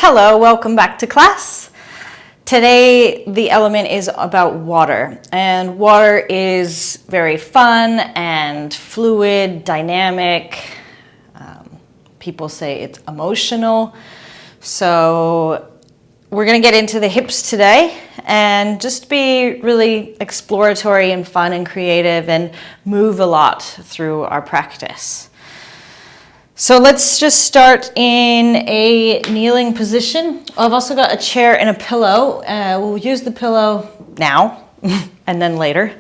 Hello, welcome back to class. Today the element is about water, and water is very fun and fluid, dynamic. People say it's emotional. So we're going to get into the hips today and just be really exploratory and fun and creative and move a lot through our practice. So let's just start in a kneeling position. I've also got a chair and a pillow. We'll use the pillow now and then later.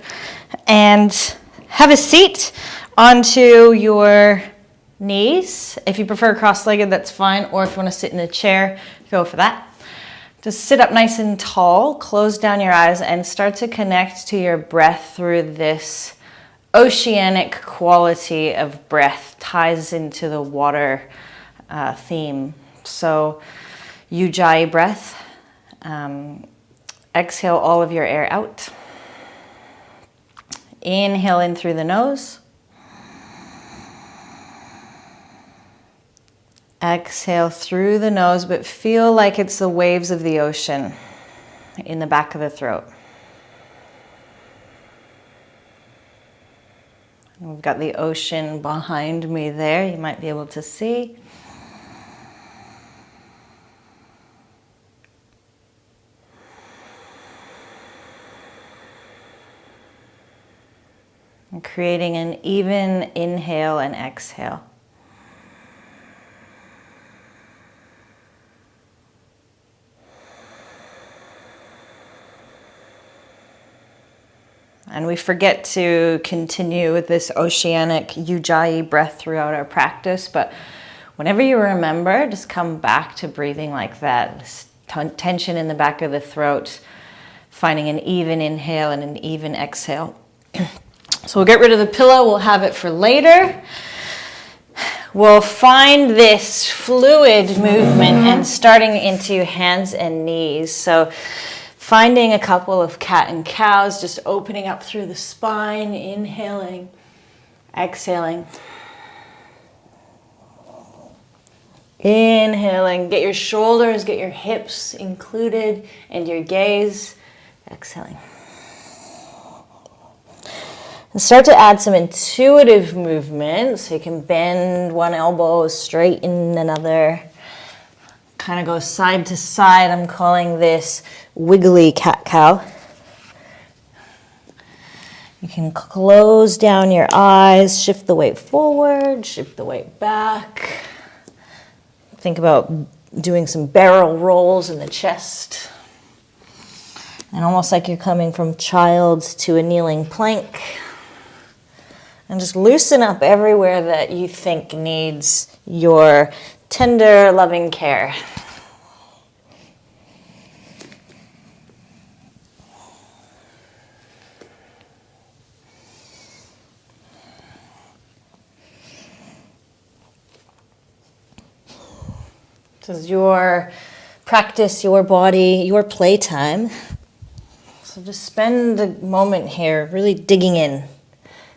And have a seat onto your knees. If you prefer cross-legged, that's fine. Or if you want to sit in a chair, go for that. Just sit up nice and tall, close down your eyes, and start to connect to your breath through this oceanic quality of breath. Ties into the water theme. So Ujjayi breath. Exhale all of your air out. Inhale in through the nose. Exhale through the nose, but feel like it's the waves of the ocean in the back of the throat. We've got the ocean behind me there, you might be able to see. And creating an even inhale and exhale. And we forget to continue with this oceanic Ujjayi breath throughout our practice, but whenever you remember, just come back to breathing like that. This tension in the back of the throat, finding an even inhale and an even exhale. So we'll get rid of the pillow, we'll have it for later. We'll find this fluid movement and starting into hands and knees. So finding a couple of cat and cows, just opening up through the spine, inhaling, exhaling. Inhaling, get your shoulders, get your hips included, and your gaze. Exhaling. And start to add some intuitive movement, so you can bend one elbow, straighten another. Kind of go side to side. I'm calling this wiggly cat-cow. You can close down your eyes, shift the weight forward, shift the weight back. Think about doing some barrel rolls in the chest. And almost like you're coming from child's to a kneeling plank. And just loosen up everywhere that you think needs your tender, loving care. This is your practice, your body, your playtime. So just spend a moment here really digging in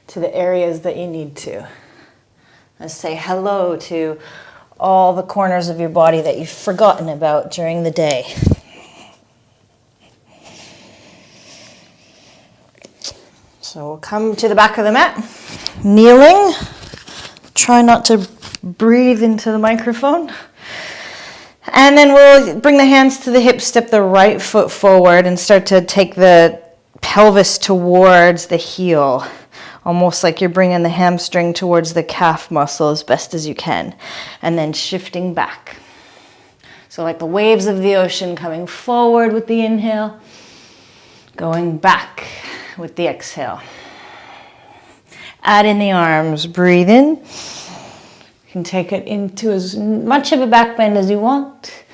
to the areas that you need to. Let's say hello to all the corners of your body that you've forgotten about during the day. So we'll come to the back of the mat, kneeling. Try not to breathe into the microphone. And then we'll bring the hands to the hips, step the right foot forward and start to take the pelvis towards the heel. Almost like you're bringing the hamstring towards the calf muscle as best as you can. And then shifting back. So like the waves of the ocean, coming forward with the inhale, going back with the exhale. Add in the arms, breathe in. You can take it into as much of a back bend as you want.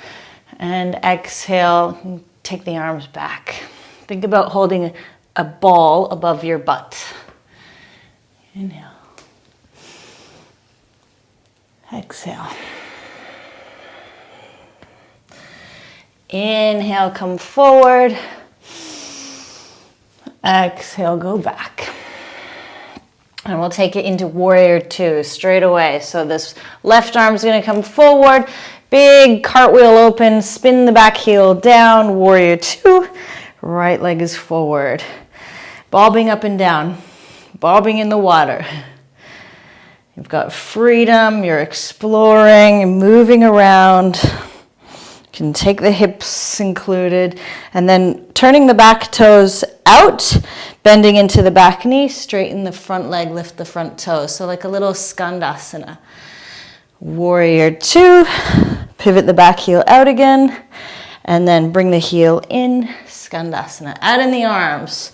And exhale, take the arms back. Think about holding a ball above your butt. Inhale. Exhale. Inhale, come forward. Exhale, go back. And we'll take it into warrior two straight away. So this left arm is going to come forward. Big cartwheel open, spin the back heel down, warrior two. Right leg is forward. Bobbing up and down, bobbing in the water. You've got freedom, you're exploring, you're moving around. You can take the hips included, and then turning the back toes out, bending into the back knee, straighten the front leg, lift the front toes. So like a little skandasana. Warrior two, pivot the back heel out again, and then bring the heel in, skandasana. Add in the arms.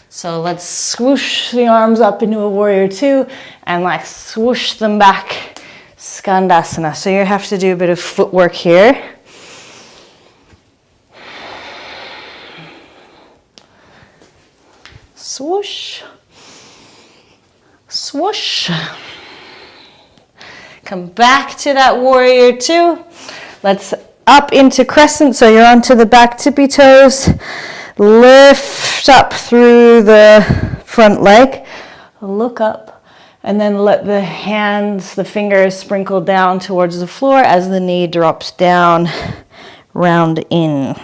So let's swoosh the arms up into a warrior two and like swoosh them back, skandasana. So you have to do a bit of footwork here. Swoosh, swoosh. Come back to that warrior two. Let's up into crescent, so you're onto the back tippy toes. Lift up through the front leg. Look up, and then let the hands, the fingers sprinkle down towards the floor as the knee drops down, round in.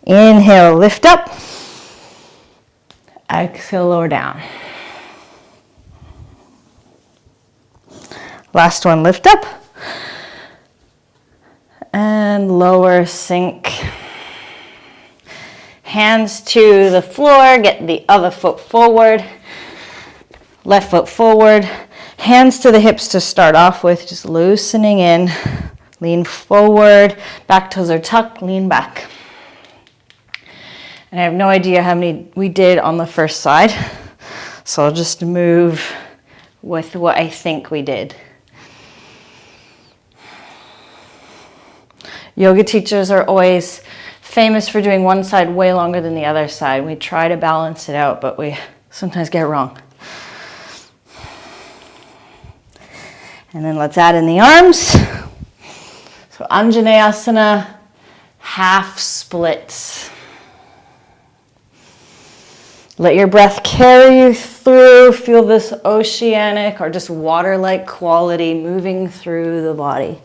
Inhale, lift up. Exhale, lower down. Last one, lift up. And lower, sink. Hands to the floor, get the other foot forward. Left foot forward. Hands to the hips to start off with, just loosening in. Lean forward, back toes are tucked, lean back. And I have no idea how many we did on the first side, so I'll just move with what I think we did. Yoga teachers are always famous for doing one side way longer than the other side. We try to balance it out, but we sometimes get it wrong. And then let's add in the arms. So Anjaneyasana, half splits. Let your breath carry you through. Feel this oceanic or just water-like quality moving through the body.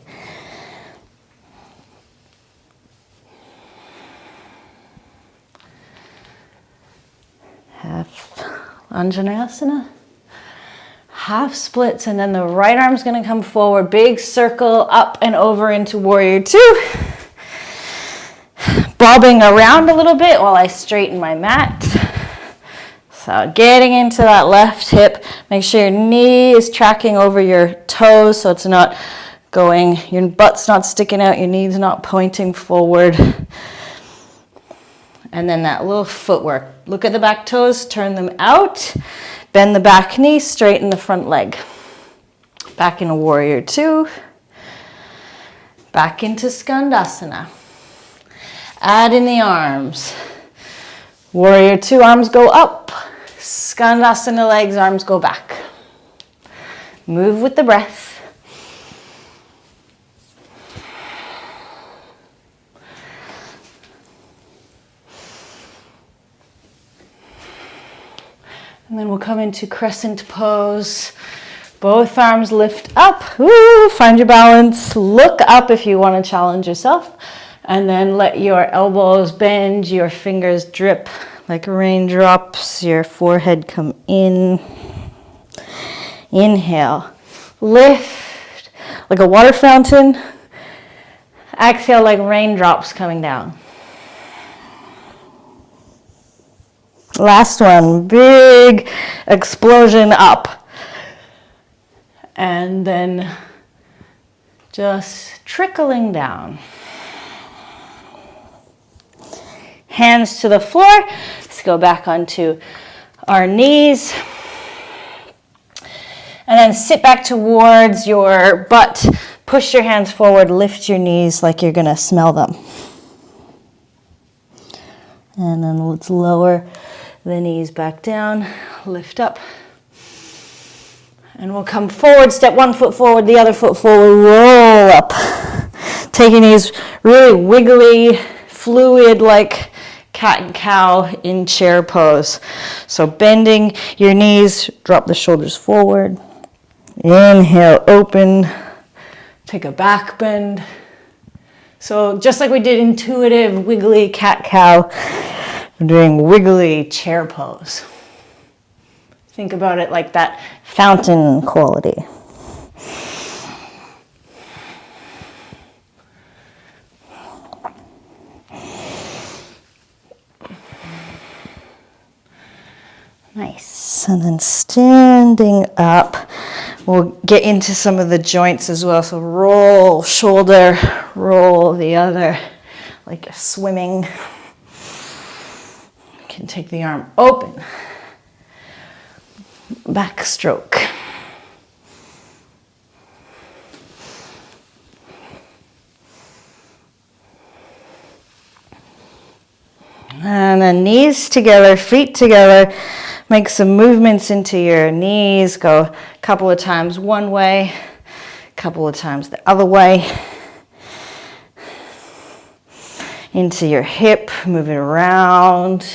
Half Anjaneyasana. Half splits, and then the right arm's gonna come forward. Big circle up and over into warrior two. Bobbing around a little bit while I straighten my mat. So getting into that left hip, make sure your knee is tracking over your toes so it's not going, your butt's not sticking out, your knee's not pointing forward. And then that little footwork. Look at the back toes, turn them out, bend the back knee, straighten the front leg. Back into warrior two, back into skandasana. Add in the arms. Warrior two, arms go up. Skandasana legs, arms go back. Move with the breath. And then we'll come into crescent pose. Both arms lift up. Ooh, find your balance. Look up if you want to challenge yourself. And then let your elbows bend, your fingers drip like raindrops, your forehead come in. Inhale, lift like a water fountain. Exhale like raindrops coming down. Last one, big explosion up. And then just trickling down. Hands to the floor. Let's go back onto our knees. And then sit back towards your butt. Push your hands forward, lift your knees like you're gonna smell them. And then let's lower the knees back down, lift up. And we'll come forward, step one foot forward, the other foot forward, roll up. Taking these really wiggly, fluid like cat and cow in chair pose. So bending your knees, drop the shoulders forward. Inhale, open Take a back bend. So just like we did intuitive, wiggly cat-cow, we're doing wiggly chair pose. Think about it like that fountain quality. Nice. And then standing up, we'll get into some of the joints as well. So roll shoulder, roll the other, like swimming. You can take the arm open. Backstroke. And then knees together, feet together. Make some movements into your knees. Go a couple of times one way, a couple of times the other way. Into your hip, move it around.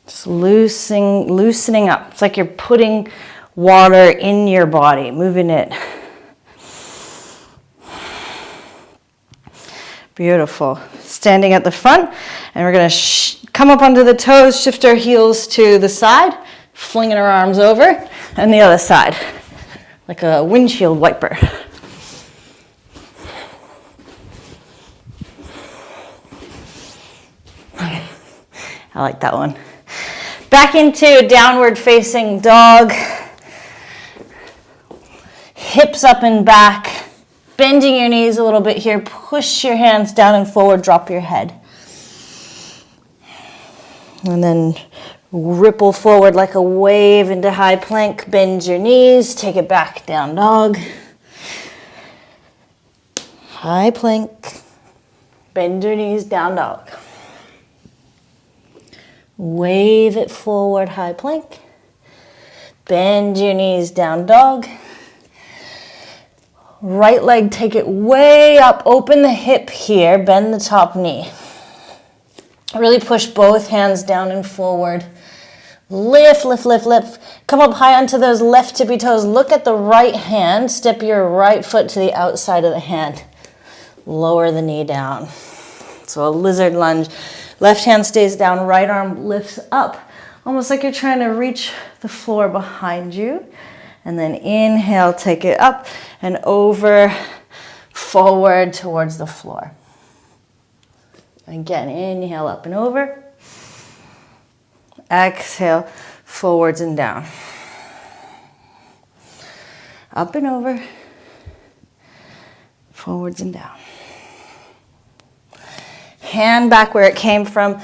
Just loosening up. It's like you're putting water in your body, moving it. Beautiful. Standing at the front, and we're going to come up onto the toes, shift our heels to the side, flinging our arms over, and the other side, like a windshield wiper. I like that one. Back into downward facing dog. Hips up and back. Bending your knees a little bit here. Push your hands down and forward. Drop your head. And then ripple forward like a wave into high plank. Bend your knees. Take it back, down dog. High plank. Bend your knees, down dog. Wave it forward, high plank. Bend your knees, down dog. Right leg, take it way up. Open the hip here. Bend the top knee. Really push both hands down and forward. Lift, lift, lift, lift. Come up high onto those left tippy toes. Look at the right hand. Step your right foot to the outside of the hand. Lower the knee down. So a lizard lunge. Left hand stays down, right arm lifts up. Almost like you're trying to reach the floor behind you. And then inhale, take it up and over, forward towards the floor. Again, inhale up and over. Exhale, forwards and down. Up and over, forwards and down. Hand back where it came from.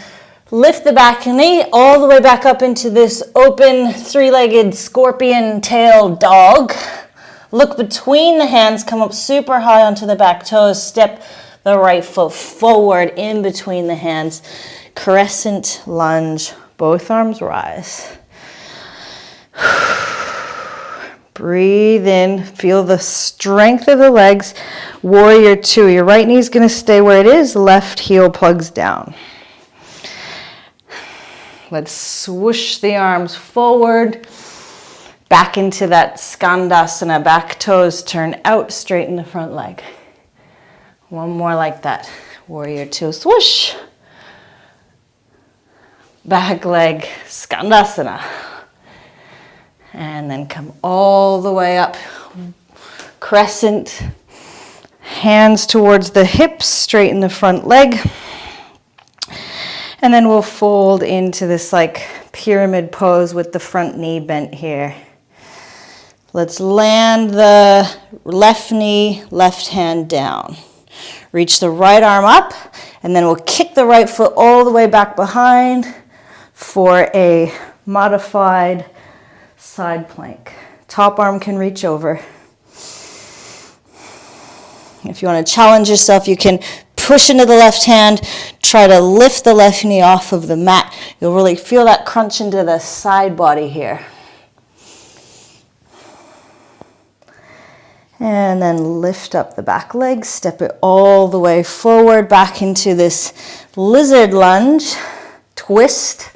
Lift the back knee all the way back up into this open three-legged scorpion tail dog. Look between the hands, come up super high onto the back toes. Step the right foot forward in between the hands. Crescent lunge, both arms rise. Breathe in, feel the strength of the legs. Warrior two, your right knee is going to stay where it is, left heel plugs down. Let's swoosh the arms forward, back into that Skandasana, back toes turn out, straighten the front leg. One more like that. Warrior two, swoosh. Back leg, Skandasana. And then come all the way up. Crescent, hands towards the hips, straighten the front leg. And then we'll fold into this like pyramid pose with the front knee bent here. Let's land the left knee, left hand down. Reach the right arm up, and then we'll kick the right foot all the way back behind for a modified side plank. Top arm can reach over. If you want to challenge yourself, you can push into the left hand, try to lift the left knee off of the mat. You'll really feel that crunch into the side body here. And then lift up the back leg, step it all the way forward, back into this lizard lunge, twist,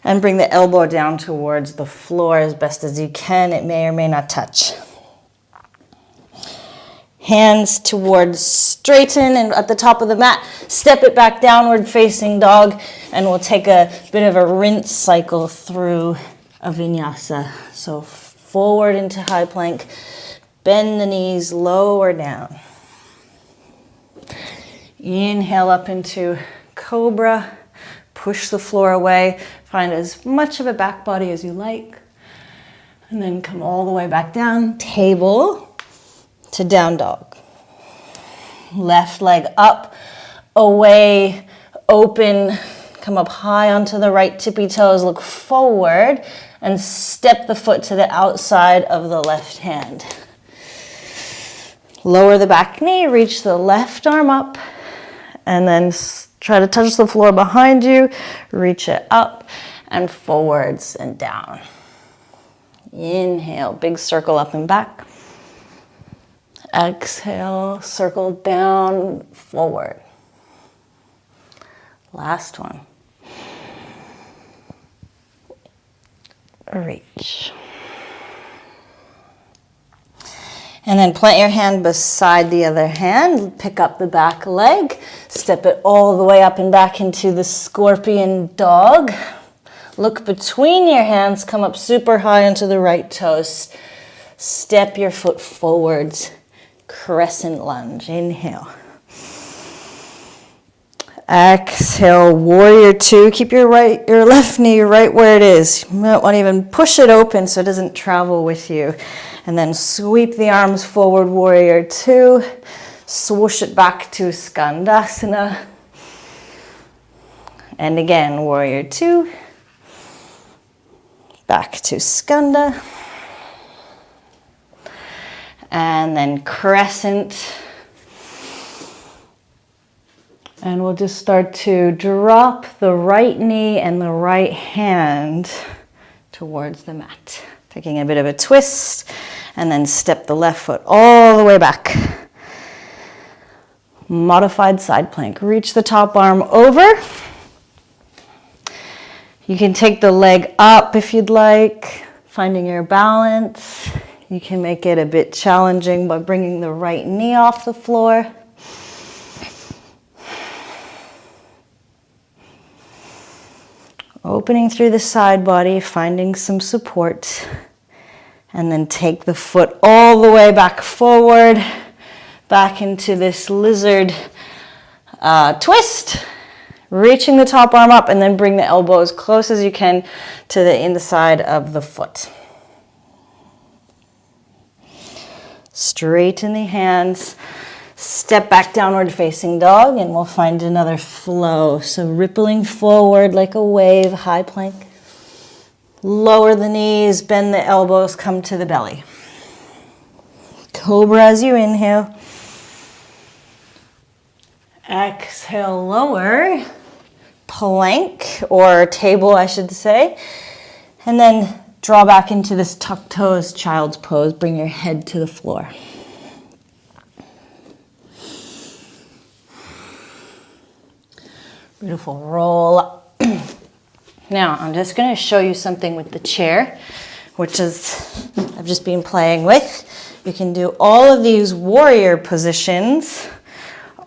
and bring the elbow down towards the floor as best as you can. It may or may not touch. Hands towards straighten, and at the top of the mat, step it back downward facing dog, and we'll take a bit of a rinse cycle through a vinyasa. So forward into high plank, bend the knees, lower down. Inhale up into cobra, push the floor away, find as much of a back body as you like, and then come all the way back down, table to down dog. Left leg up, away, open, come up high onto the right tippy toes, look forward, and step the foot to the outside of the left hand. Lower the back knee, reach the left arm up, and then try to touch the floor behind you, reach it up and forwards and down. Inhale, big circle up and back. Exhale, circle down, forward. Last one. Reach. And then plant your hand beside the other hand, pick up the back leg, step it all the way up and back into the scorpion dog. Look between your hands, come up super high onto the right toes. Step your foot forwards, crescent lunge. Inhale. Exhale, warrior two. Keep your left knee right where it is. You might want to even push it open so it doesn't travel with you. And then sweep the arms forward, warrior two. Swoosh it back to Skandasana. And again, warrior two. Back to Skanda. And then crescent. And we'll just start to drop the right knee and the right hand towards the mat. Taking a bit of a twist, and then step the left foot all the way back. Modified side plank. Reach the top arm over. You can take the leg up if you'd like, finding your balance. You can make it a bit challenging by bringing the right knee off the floor. Opening through the side body, finding some support. And then take the foot all the way back forward, back into this lizard twist. Reaching the top arm up, and then bring the elbow as close as you can to the inside of the foot. Straighten the hands. Step back, downward facing dog, and we'll find another flow. So rippling forward like a wave, high plank. Lower the knees, bend the elbows, come to the belly. Cobra as you inhale. Exhale, lower. Plank, or table I should say. And then draw back into this tucked toes, child's pose. Bring your head to the floor. Beautiful, roll up. Now, I'm just going to show you something with the chair, which is I've just been playing with. You can do all of these warrior positions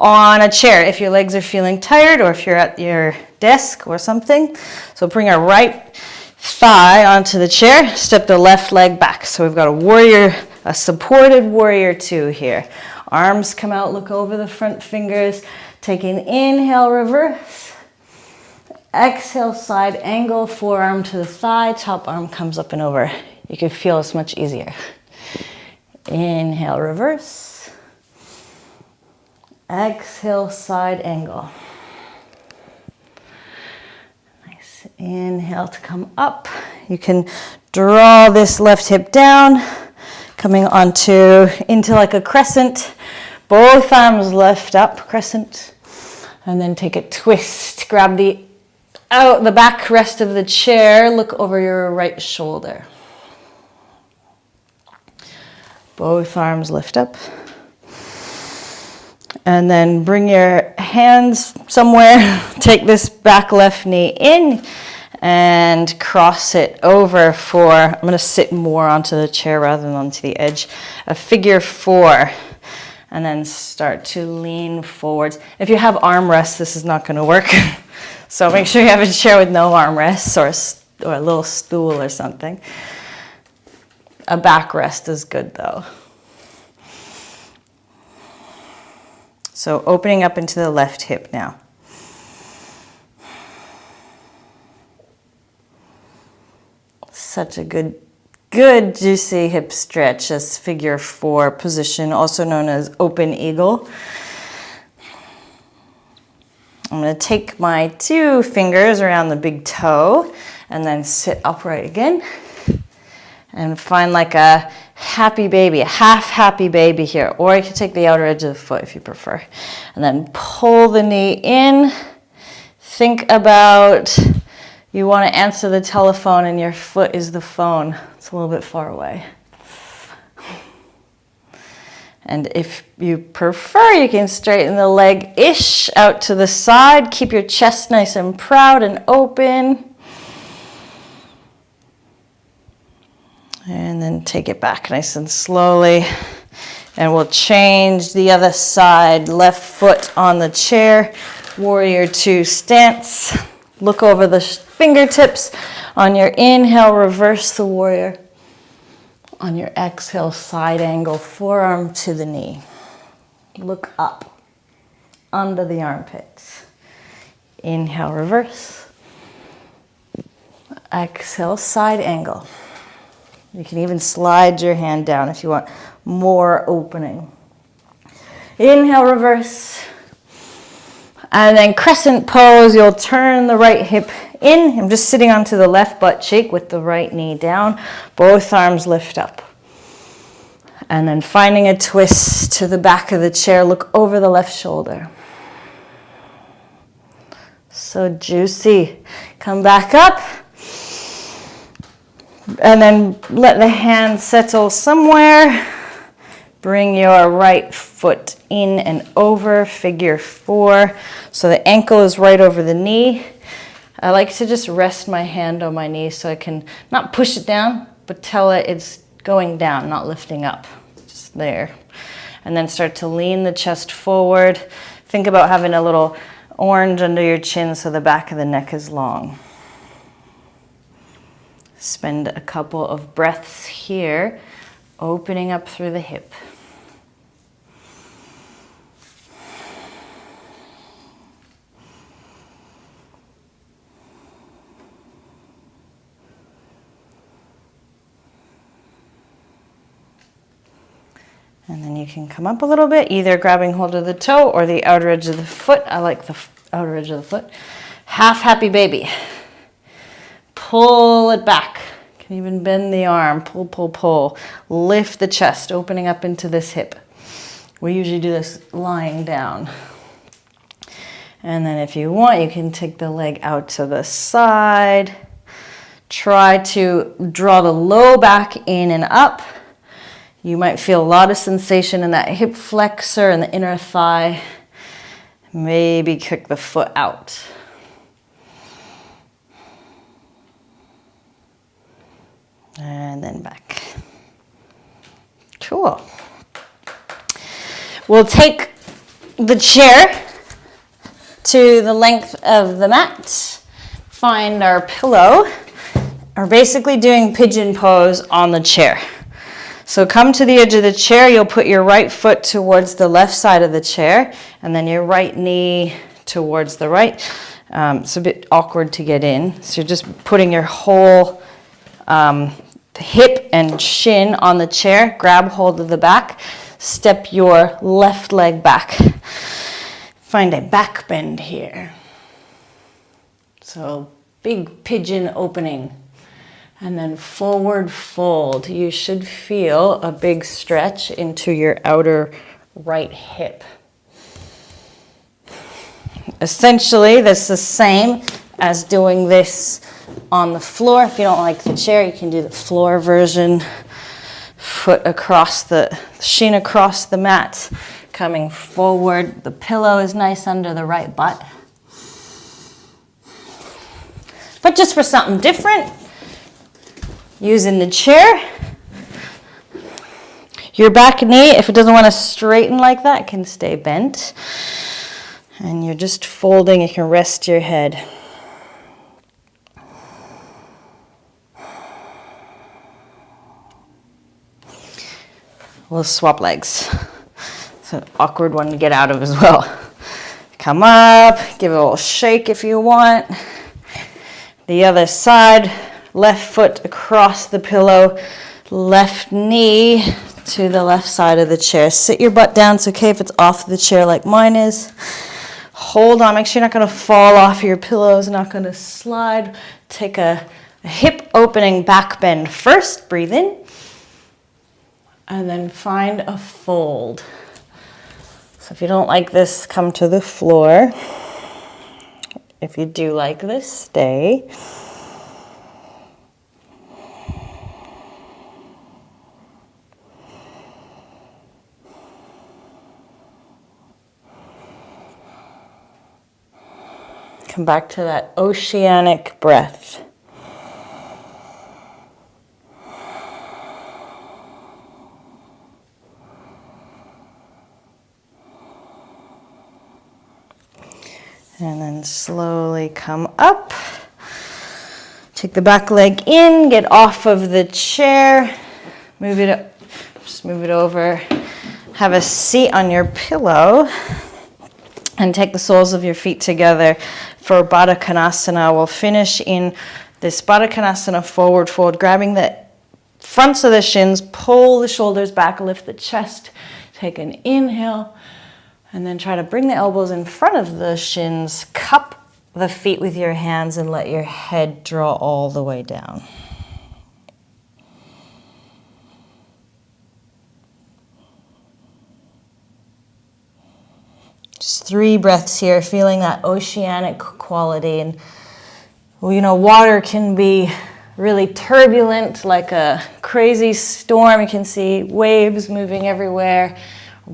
on a chair if your legs are feeling tired or if you're at your desk or something. So bring our right thigh onto the chair, step the left leg back. So we've got a supported warrior two here. Arms come out, look over the front fingers. Take an inhale, reverse. Exhale, side angle, forearm to the thigh, top arm comes up and over. You can feel it's much easier. Inhale, reverse. Exhale, side angle. Nice. Inhale to come up. You can draw this left hip down, coming into like a crescent. Both arms lift up, crescent. And then take a twist. Grab the backrest of the chair. Look over your right shoulder. Both arms lift up. And then bring your hands somewhere. Take this back left knee in and cross it over for, I'm going to sit more onto the chair rather than onto the edge, a figure four. and then start to lean forwards. If you have armrests, this is not going to work. So make sure you have a chair with no armrests or a little stool or something. A backrest is good though. So opening up into the left hip now. Such a good juicy hip stretch as figure 4 position, also known as open eagle. I'm going to take my 2 fingers around the big toe and then sit upright again and find like a happy baby, a half happy baby here. Or you can take the outer edge of the foot if you prefer. And then pull the knee in. Think about you want to answer the telephone and your foot is the phone. It's a little bit far away. And if you prefer, you can straighten the leg-ish out to the side. Keep your chest nice and proud and open. And then take it back nice and slowly. And we'll change the other side. Left foot on the chair. Warrior 2 stance. Look over the fingertips. On your inhale, reverse the warrior. On your exhale, side angle, forearm to the knee. Look up, under the armpits. Inhale, reverse. Exhale, side angle. You can even slide your hand down if you want more opening. Inhale, reverse. And then crescent pose, you'll turn the right hip in. I'm just sitting onto the left butt cheek with the right knee down. Both arms lift up. And then finding a twist to the back of the chair, look over the left shoulder. So juicy. Come back up. And then let the hand settle somewhere. Bring your right foot in and over, figure 4. So the ankle is right over the knee. I like to just rest my hand on my knee so I can not push it down, but tell it it's going down, not lifting up. Just there. And then start to lean the chest forward. Think about having a little orange under your chin so the back of the neck is long. Spend a couple of breaths here, opening up through the hip. And then you can come up a little bit, either grabbing hold of the toe or the outer edge of the foot. I like the outer edge of the foot. Half happy baby. Pull it back. Can even bend the arm. Pull, pull, pull. Lift the chest, opening up into this hip. We usually do this lying down. And then if you want, you can take the leg out to the side. Try to draw the low back in and up. You might feel a lot of sensation in that hip flexor and the inner thigh. Maybe kick the foot out. And then back. Cool. We'll take the chair to the length of the mat. Find our pillow. We're basically doing pigeon pose on the chair. So come to the edge of the chair, you'll put your right foot towards the left side of the chair, and then your right knee towards the right. It's a bit awkward to get in, so you're just putting your whole hip and shin on the chair, grab hold of the back, step your left leg back. Find a back bend here. So big pigeon opening. And then forward fold. You should feel a big stretch into your outer right hip. Essentially, this is the same as doing this on the floor. If you don't like the chair, you can do the floor version. Foot across the shin across the mat, coming forward. The pillow is nice under the right butt. But just for something different, using the chair, Your back knee, if it doesn't want to straighten like that, can stay bent. And you're just folding, you can rest your head. We'll swap legs. It's an awkward one to get out of as well. Come up, give it a little shake if you want. The other side, left foot across the pillow, left knee to the left side of the chair. Sit your butt down. It's okay if it's off the chair like mine is. Hold on, make sure you're not going to fall off your pillows, not going to slide. Take a hip opening back bend first. Breathe in. And then find a fold. So if you don't like this, come to the floor. If you do like this, stay. Come back to that oceanic breath. And then slowly come up. Take the back leg in, get off of the chair. Move it, just move it over. Have a seat on your pillow. And take the soles of your feet together for Baddha Konasana. We'll finish in this Baddha Konasana forward fold, grabbing the fronts of the shins, pull the shoulders back, lift the chest, take an inhale, and then try to bring the elbows in front of the shins, cup the feet with your hands, and let your head draw all the way down. Just 3 breaths here, feeling that oceanic quality. And, you know, water can be really turbulent, like a crazy storm. You can see waves moving everywhere.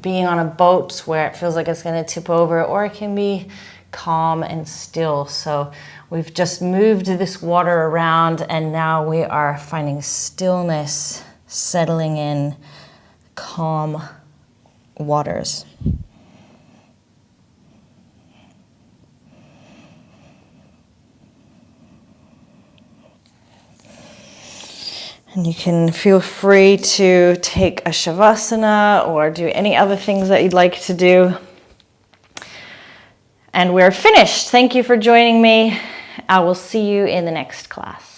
Being on a boat where it feels like it's going to tip over, or it can be calm and still. So we've just moved this water around, and now we are finding stillness, settling in, calm waters. And you can feel free to take a Shavasana or do any other things that you'd like to do. And we're finished. Thank you for joining me. I will see you in the next class.